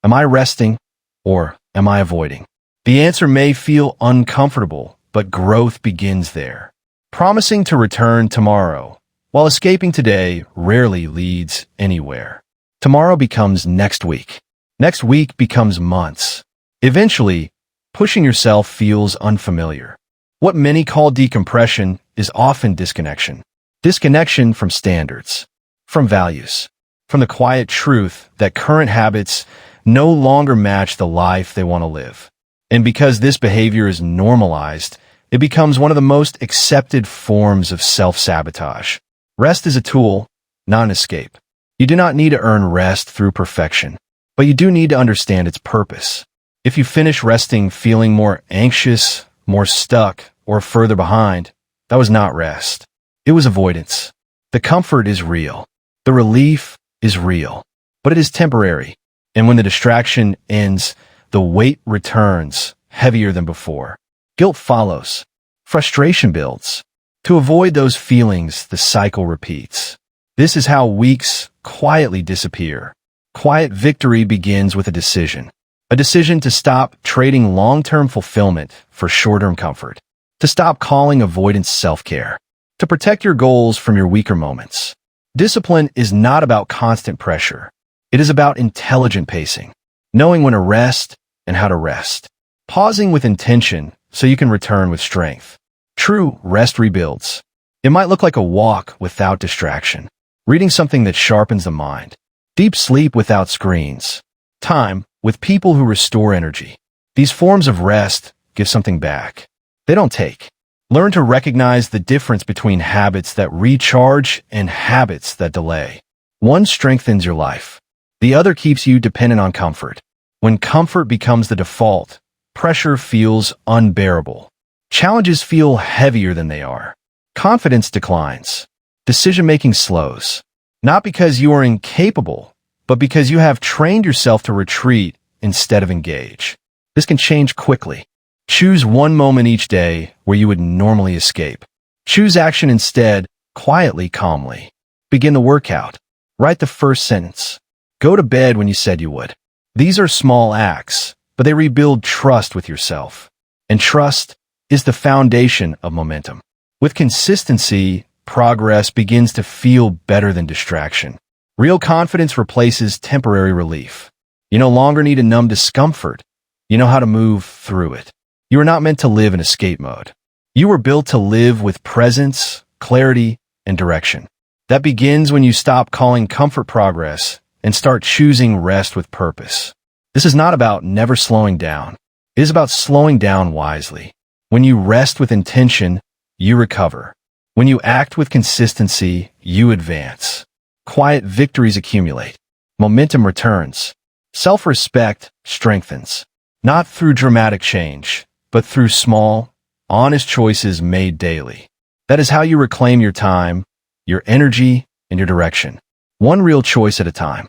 am I resting or am I avoiding? The answer may feel uncomfortable, but growth begins there. Promising to return tomorrow, while escaping today, rarely leads anywhere. Tomorrow becomes next week. Next week becomes months. Eventually, pushing yourself feels unfamiliar. What many call decompression is often disconnection. Disconnection from standards, from values, from the quiet truth that current habits no longer match the life they want to live. And because this behavior is normalized, it becomes one of the most accepted forms of self-sabotage. Rest is a tool, not an escape. You do not need to earn rest through perfection, but you do need to understand its purpose. If you finish resting feeling more anxious, more stuck, or further behind, that was not rest. It was avoidance. The comfort is real. The relief is real, but it is temporary. And when the distraction ends, the weight returns, heavier than before. Guilt follows. Frustration builds. To avoid those feelings, the cycle repeats. This is how weeks quietly disappear. Quiet victory begins with a decision. A decision to stop trading long-term fulfillment for short-term comfort. To stop calling avoidance self-care. To protect your goals from your weaker moments. Discipline is not about constant pressure. It is about intelligent pacing. Knowing when to rest and how to rest. Pausing with intention so you can return with strength. True rest rebuilds. It might look like a walk without distraction. Reading something that sharpens the mind. Deep sleep without screens. Time with people who restore energy. These forms of rest give something back. They don't take. Learn to recognize the difference between habits that recharge and habits that delay. One strengthens your life. The other keeps you dependent on comfort. When comfort becomes the default, pressure feels unbearable. Challenges feel heavier than they are. Confidence declines. Decision-making slows. Not because you are incapable, but because you have trained yourself to retreat instead of engage. This can change quickly. Choose one moment each day where you would normally escape. Choose action instead, quietly, calmly. Begin the workout. Write the first sentence. Go to bed when you said you would. These are small acts, but they rebuild trust with yourself. And trust is the foundation of momentum. With consistency, progress begins to feel better than distraction. Real confidence replaces temporary relief. You no longer need to numb discomfort. You know how to move through it. You are not meant to live in escape mode. You were built to live with presence, clarity, and direction. That begins when you stop calling comfort progress and start choosing rest with purpose. This is not about never slowing down. It is about slowing down wisely. When you rest with intention, you recover. When you act with consistency, you advance. Quiet victories accumulate. Momentum returns. Self-respect strengthens. Not through dramatic change, but through small, honest choices made daily. That is how you reclaim your time, your energy, and your direction. One real choice at a time.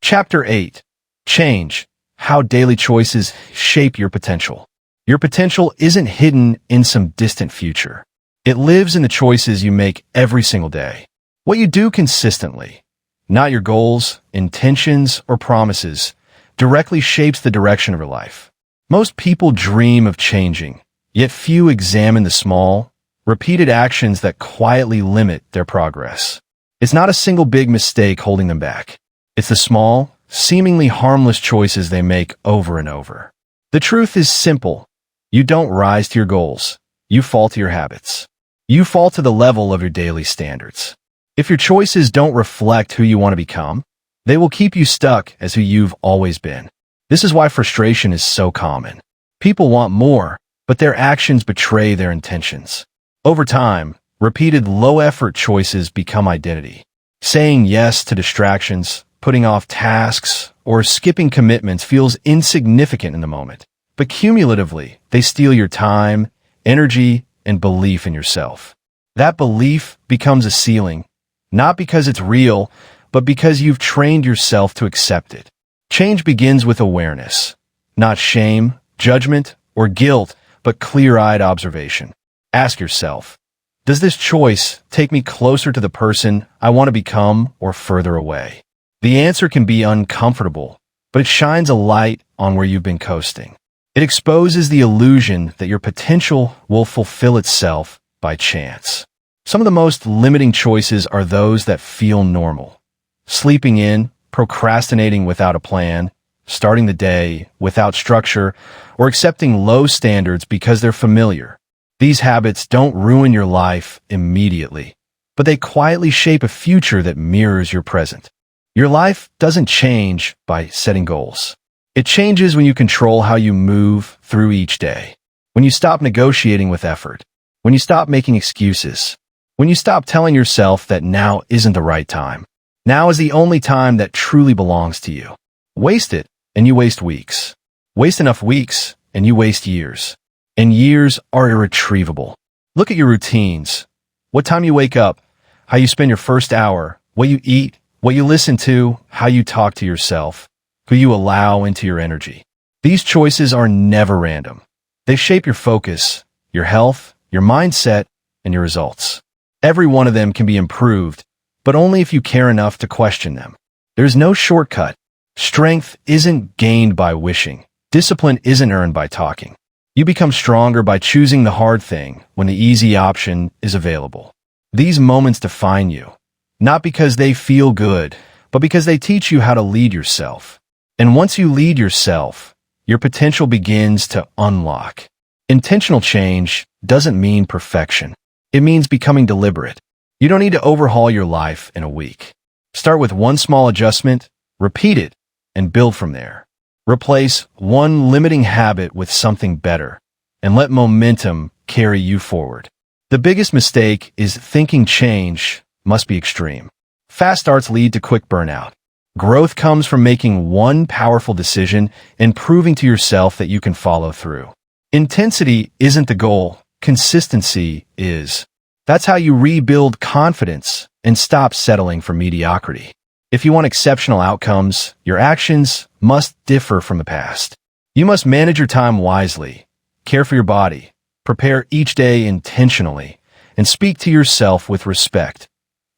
Chapter 8. Change. How daily choices shape your potential. Your potential isn't hidden in some distant future. It lives in the choices you make every single day. What you do consistently, not your goals, intentions, or promises, directly shapes the direction of your life. Most people dream of changing, yet few examine the small, repeated actions that quietly limit their progress. It's not a single big mistake holding them back. It's the small, seemingly harmless choices they make over and over. The truth is simple. You don't rise to your goals. You fall to your habits. You fall to the level of your daily standards. If your choices don't reflect who you want to become, they will keep you stuck as who you've always been. This is why frustration is so common. People want more, but their actions betray their intentions. Over time, repeated low-effort choices become identity. Saying yes to distractions, putting off tasks, or skipping commitments feels insignificant in the moment. But cumulatively, they steal your time, energy, and belief in yourself. That belief becomes a ceiling, not because it's real, but because you've trained yourself to accept it. Change begins with awareness, not shame, judgment, or guilt, but clear-eyed observation. Ask yourself, does this choice take me closer to the person I want to become or further away? The answer can be uncomfortable, but it shines a light on where you've been coasting. It exposes the illusion that your potential will fulfill itself by chance. Some of the most limiting choices are those that feel normal. Sleeping in, procrastinating without a plan, starting the day without structure, or accepting low standards because they're familiar. These habits don't ruin your life immediately, but they quietly shape a future that mirrors your present. Your life doesn't change by setting goals. It changes when you control how you move through each day. When you stop negotiating with effort. When you stop making excuses. When you stop telling yourself that now isn't the right time. Now is the only time that truly belongs to you. Waste it, and you waste weeks. Waste enough weeks, and you waste years. And years are irretrievable. Look at your routines. What time you wake up, how you spend your first hour, what you eat, what you listen to, how you talk to yourself, who you allow into your energy. These choices are never random. They shape your focus, your health, your mindset, and your results. Every one of them can be improved, but only if you care enough to question them. There's no shortcut. Strength isn't gained by wishing. Discipline isn't earned by talking. You become stronger by choosing the hard thing when the easy option is available. These moments define you, not because they feel good, but because they teach you how to lead yourself. And once you lead yourself, your potential begins to unlock. Intentional change doesn't mean perfection. It means becoming deliberate. You don't need to overhaul your life in a week. Start with one small adjustment, repeat it, and build from there. Replace one limiting habit with something better, and let momentum carry you forward. The biggest mistake is thinking change must be extreme. Fast starts lead to quick burnout. Growth comes from making one powerful decision and proving to yourself that you can follow through. Intensity isn't the goal, consistency is. That's how you rebuild confidence and stop settling for mediocrity. If you want exceptional outcomes, your actions must differ from the past. You must manage your time wisely, care for your body, prepare each day intentionally, and speak to yourself with respect,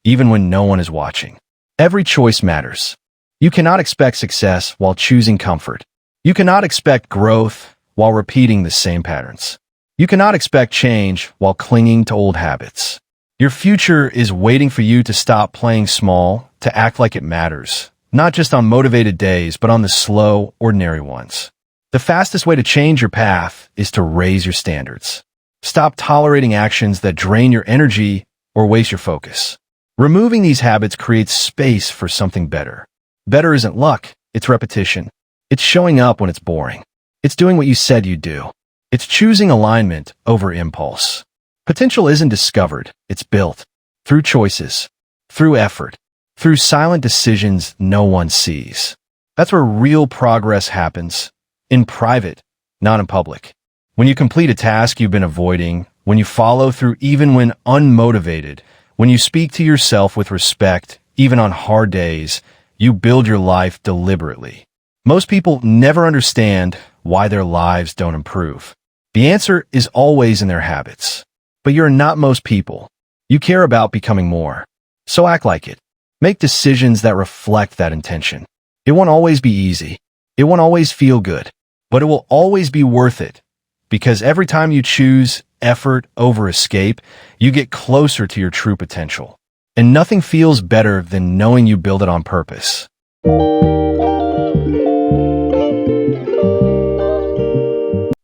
even when no one is watching. Every choice matters. You cannot expect success while choosing comfort. You cannot expect growth while repeating the same patterns. You cannot expect change while clinging to old habits. Your future is waiting for you to stop playing small, to act like it matters, not just on motivated days, but on the slow, ordinary ones. The fastest way to change your path is to raise your standards. Stop tolerating actions that drain your energy or waste your focus. Removing these habits creates space for something better. Better isn't luck, it's repetition. It's showing up when it's boring. It's doing what you said you'd do. It's choosing alignment over impulse. Potential isn't discovered, it's built. Through choices, through effort, through silent decisions no one sees. That's where real progress happens. In private, not in public. When you complete a task you've been avoiding, when you follow through even when unmotivated, when you speak to yourself with respect, even on hard days, you build your life deliberately. Most people never understand why their lives don't improve. The answer is always in their habits. But you're not most people. You care about becoming more. So act like it. Make decisions that reflect that intention. It won't always be easy. It won't always feel good. But it will always be worth it. Because every time you choose effort over escape, you get closer to your true potential. And nothing feels better than knowing you build it on purpose.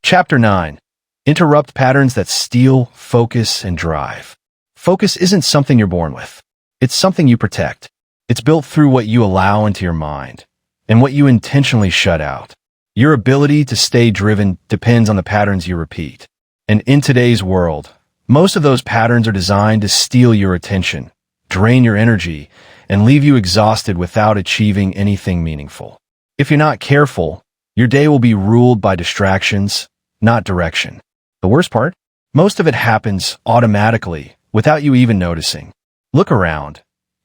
Chapter 9. Interrupt patterns that steal focus and drive. Focus isn't something you're born with. It's something you protect. It's built through what you allow into your mind and what you intentionally shut out. Your ability to stay driven depends on the patterns you repeat. And in today's world, most of those patterns are designed to steal your attention, drain your energy, and leave you exhausted without achieving anything meaningful. If you're not careful, your day will be ruled by distractions, not direction. The worst part? Most of it happens automatically, without you even noticing. Look around.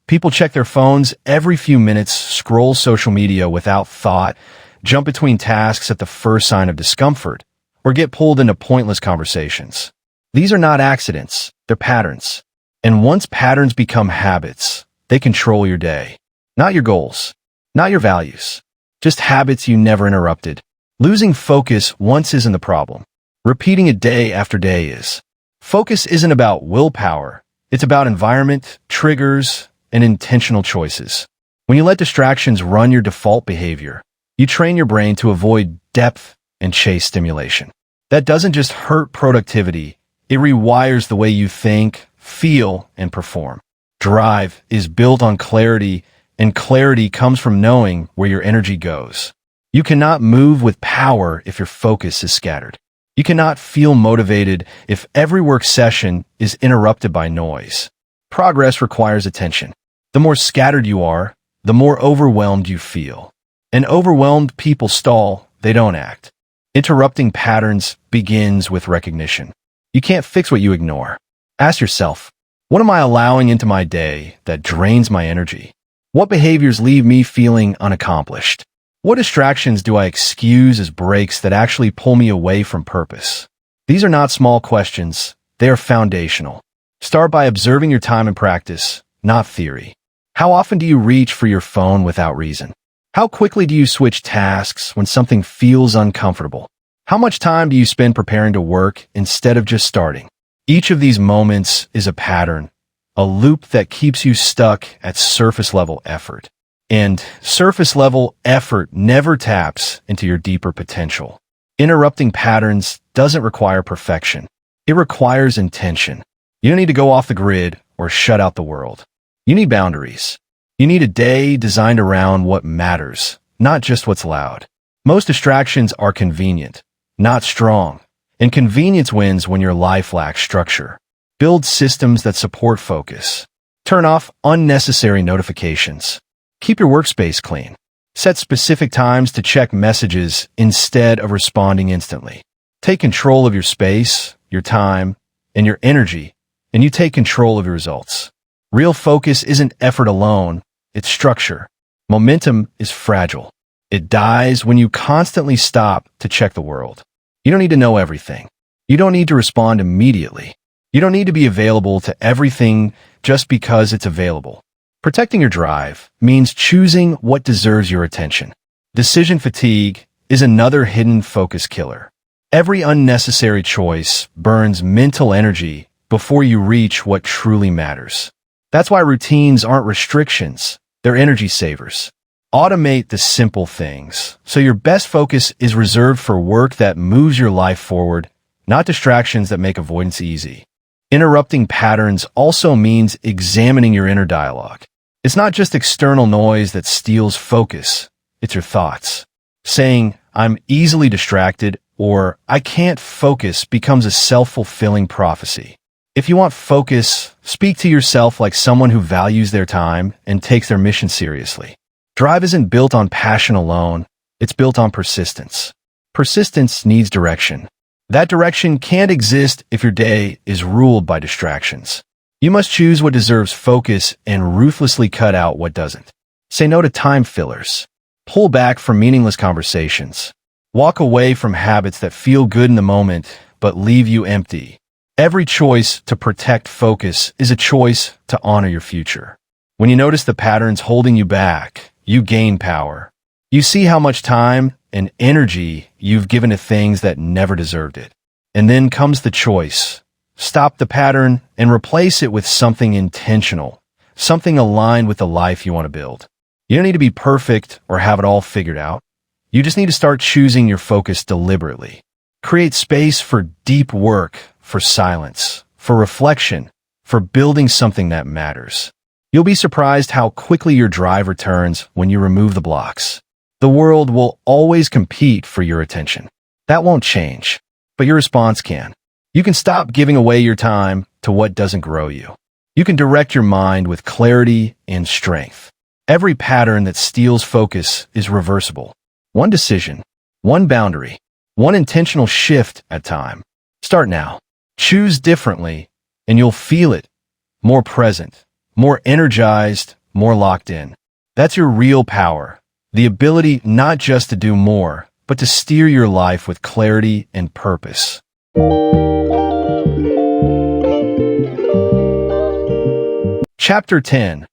People check their phones every few minutes, scroll social media without thought, jump between tasks at the first sign of discomfort, or get pulled into pointless conversations. These are not accidents, they're patterns. And once patterns become habits, they control your day. Not your goals, not your values, just habits you never interrupted. Losing focus once isn't the problem. Repeating it day after day is. Focus isn't about willpower. It's about environment, triggers, and intentional choices. When you let distractions run your default behavior, you train your brain to avoid depth and chase stimulation. That doesn't just hurt productivity, it rewires the way you think, feel, and perform. Drive is built on clarity, and clarity comes from knowing where your energy goes. You cannot move with power if your focus is scattered. You cannot feel motivated if every work session is interrupted by noise. Progress requires attention. The more scattered you are, the more overwhelmed you feel. And overwhelmed people stall, they don't act. Interrupting patterns begins with recognition. You can't fix what you ignore. Ask yourself, what am I allowing into my day that drains my energy? What behaviors leave me feeling unaccomplished? What distractions do I excuse as breaks that actually pull me away from purpose? These are not small questions. They are foundational. Start by observing your time and practice, not theory. How often do you reach for your phone without reason? How quickly do you switch tasks when something feels uncomfortable? How much time do you spend preparing to work instead of just starting? Each of these moments is a pattern, a loop that keeps you stuck at surface-level effort. And surface-level effort never taps into your deeper potential. Interrupting patterns doesn't require perfection. It requires intention. You don't need to go off the grid or shut out the world. You need boundaries. You need a day designed around what matters, not just what's loud. Most distractions are convenient, not strong. And convenience wins when your life lacks structure. Build systems that support focus. Turn off unnecessary notifications. Keep your workspace clean. Set specific times to check messages instead of responding instantly. Take control of your space, your time, and your energy, and you take control of your results. Real focus isn't effort alone, it's structure. Momentum is fragile. It dies when you constantly stop to check the world. You don't need to know everything. You don't need to respond immediately. You don't need to be available to everything just because it's available. Protecting your drive means choosing what deserves your attention. Decision fatigue is another hidden focus killer. Every unnecessary choice burns mental energy before you reach what truly matters. That's why routines aren't restrictions, they're energy savers. Automate the simple things, so your best focus is reserved for work that moves your life forward, not distractions that make avoidance easy. Interrupting patterns also means examining your inner dialogue. It's not just external noise that steals focus, it's your thoughts. Saying, "I'm easily distracted," or "I can't focus" becomes a self-fulfilling prophecy. If you want focus, speak to yourself like someone who values their time and takes their mission seriously. Drive isn't built on passion alone, it's built on persistence. Persistence needs direction. That direction can't exist if your day is ruled by distractions. You must choose what deserves focus and ruthlessly cut out what doesn't. Say no to time fillers. Pull back from meaningless conversations. Walk away from habits that feel good in the moment but leave you empty. Every choice to protect focus is a choice to honor your future. When you notice the patterns holding you back, you gain power. You see how much time and energy you've given to things that never deserved it. And then comes the choice. Stop the pattern and replace it with something intentional, something aligned with the life you want to build. You don't need to be perfect or have it all figured out. You just need to start choosing your focus deliberately. Create space for deep work, for silence, for reflection, for building something that matters. You'll be surprised how quickly your drive returns when you remove the blocks. The world will always compete for your attention. That won't change, but your response can. You can stop giving away your time to what doesn't grow you. You can direct your mind with clarity and strength. Every pattern that steals focus is reversible. One decision, one boundary, one intentional shift at a time. Start now. Choose differently, and you'll feel it. More present, more energized, more locked in. That's your real power. The ability not just to do more, but to steer your life with clarity and purpose. Chapter 10.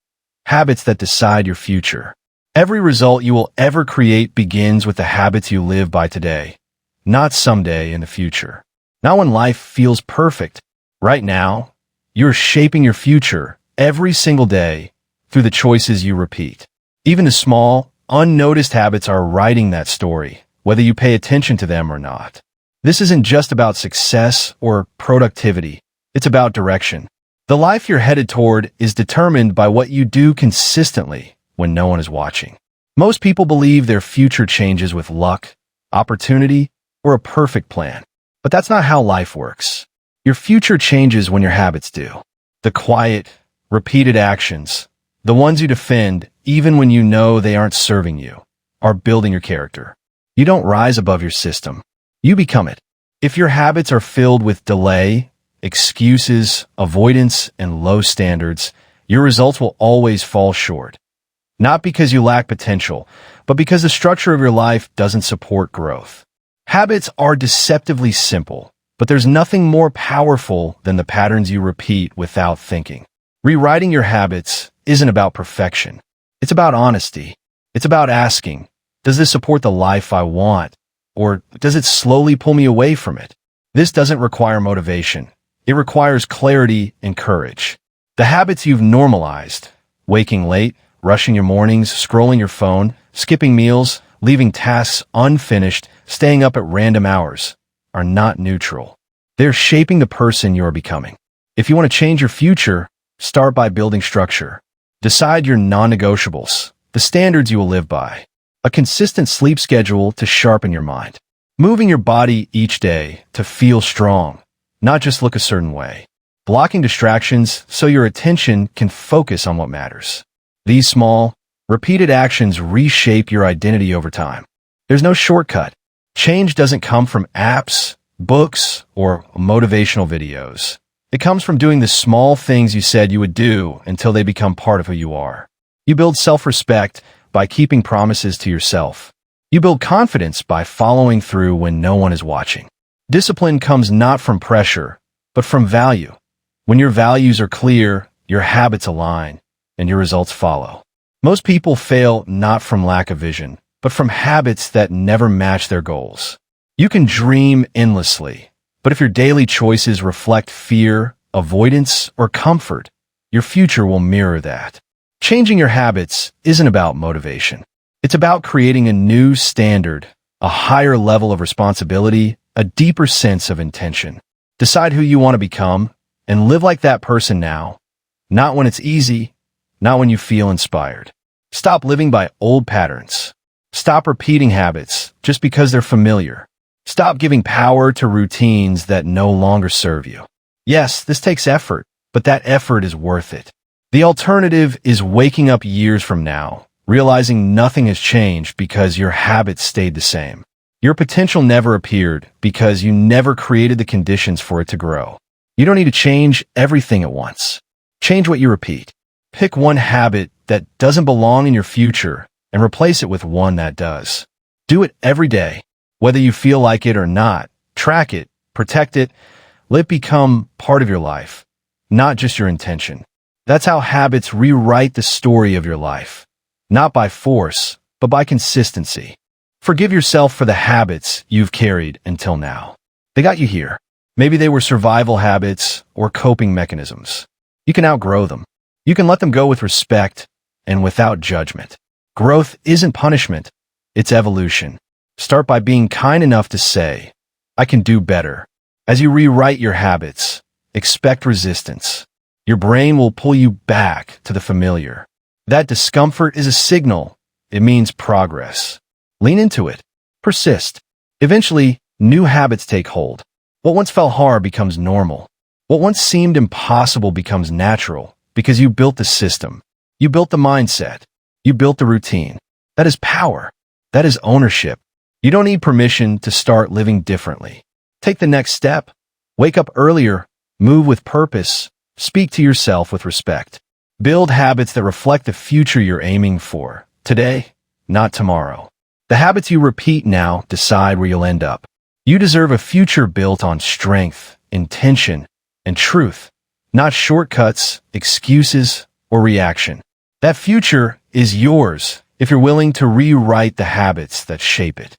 Habits that decide your future. Every result you will ever create begins with the habits you live by today, not someday in the future. Not when life feels perfect. Right now, you're shaping your future every single day through the choices you repeat. Even the small, unnoticed habits are writing that story, whether you pay attention to them or not. This isn't just about success or productivity. It's about direction. The life you're headed toward is determined by what you do consistently when no one is watching. Most people believe their future changes with luck, opportunity, or a perfect plan. But that's not how life works. Your future changes when your habits do. The quiet, repeated actions, the ones you defend even when you know they aren't serving you, are building your character. You don't rise above your system. You become it. If your habits are filled with delay, excuses, avoidance, and low standards, your results will always fall short. Not because you lack potential, but because the structure of your life doesn't support growth. Habits are deceptively simple, but there's nothing more powerful than the patterns you repeat without thinking. Rewriting your habits isn't about perfection. It's about honesty. It's about asking, does this support the life I want, or does it slowly pull me away from it? This doesn't require motivation. It requires clarity and courage. The habits you've normalized, waking late, rushing your mornings, scrolling your phone, skipping meals, leaving tasks unfinished, staying up at random hours, are not neutral. They're shaping the person you are becoming. If you want to change your future, start by building structure. Decide your non-negotiables, the standards you will live by. A consistent sleep schedule to sharpen your mind. Moving your body each day to feel strong, not just look a certain way. Blocking distractions so your attention can focus on what matters. These small, repeated actions reshape your identity over time. There's no shortcut. Change doesn't come from apps, books, or motivational videos. It comes from doing the small things you said you would do until they become part of who you are. You build self-respect by keeping promises to yourself. You build confidence by following through when no one is watching. Discipline comes not from pressure, but from value. When your values are clear, your habits align, and your results follow. Most people fail not from lack of vision, but from habits that never match their goals. You can dream endlessly, but if your daily choices reflect fear, avoidance, or comfort, your future will mirror that. Changing your habits isn't about motivation. It's about creating a new standard, a higher level of responsibility, a deeper sense of intention. Decide who you want to become and live like that person now, not when it's easy, not when you feel inspired. Stop living by old patterns. Stop repeating habits just because they're familiar. Stop giving power to routines that no longer serve you. Yes, this takes effort, but that effort is worth it. The alternative is waking up years from now, realizing nothing has changed because your habits stayed the same. Your potential never appeared because you never created the conditions for it to grow. You don't need to change everything at once. Change what you repeat. Pick one habit that doesn't belong in your future and replace it with one that does. Do it every day. Whether you feel like it or not, track it, protect it, let it become part of your life, not just your intention. That's how habits rewrite the story of your life, not by force, but by consistency. Forgive yourself for the habits you've carried until now. They got you here. Maybe they were survival habits or coping mechanisms. You can outgrow them. You can let them go with respect and without judgment. Growth isn't punishment, it's evolution. Start by being kind enough to say, I can do better. As you rewrite your habits, expect resistance. Your brain will pull you back to the familiar. That discomfort is a signal. It means progress. Lean into it. Persist. Eventually, new habits take hold. What once felt hard becomes normal. What once seemed impossible becomes natural because you built the system. You built the mindset. You built the routine. That is power. That is ownership. You don't need permission to start living differently. Take the next step. Wake up earlier. Move with purpose. Speak to yourself with respect. Build habits that reflect the future you're aiming for. Today, not tomorrow. The habits you repeat now decide where you'll end up. You deserve a future built on strength, intention, and truth, not shortcuts, excuses, or reaction. That future is yours if you're willing to rewrite the habits that shape it.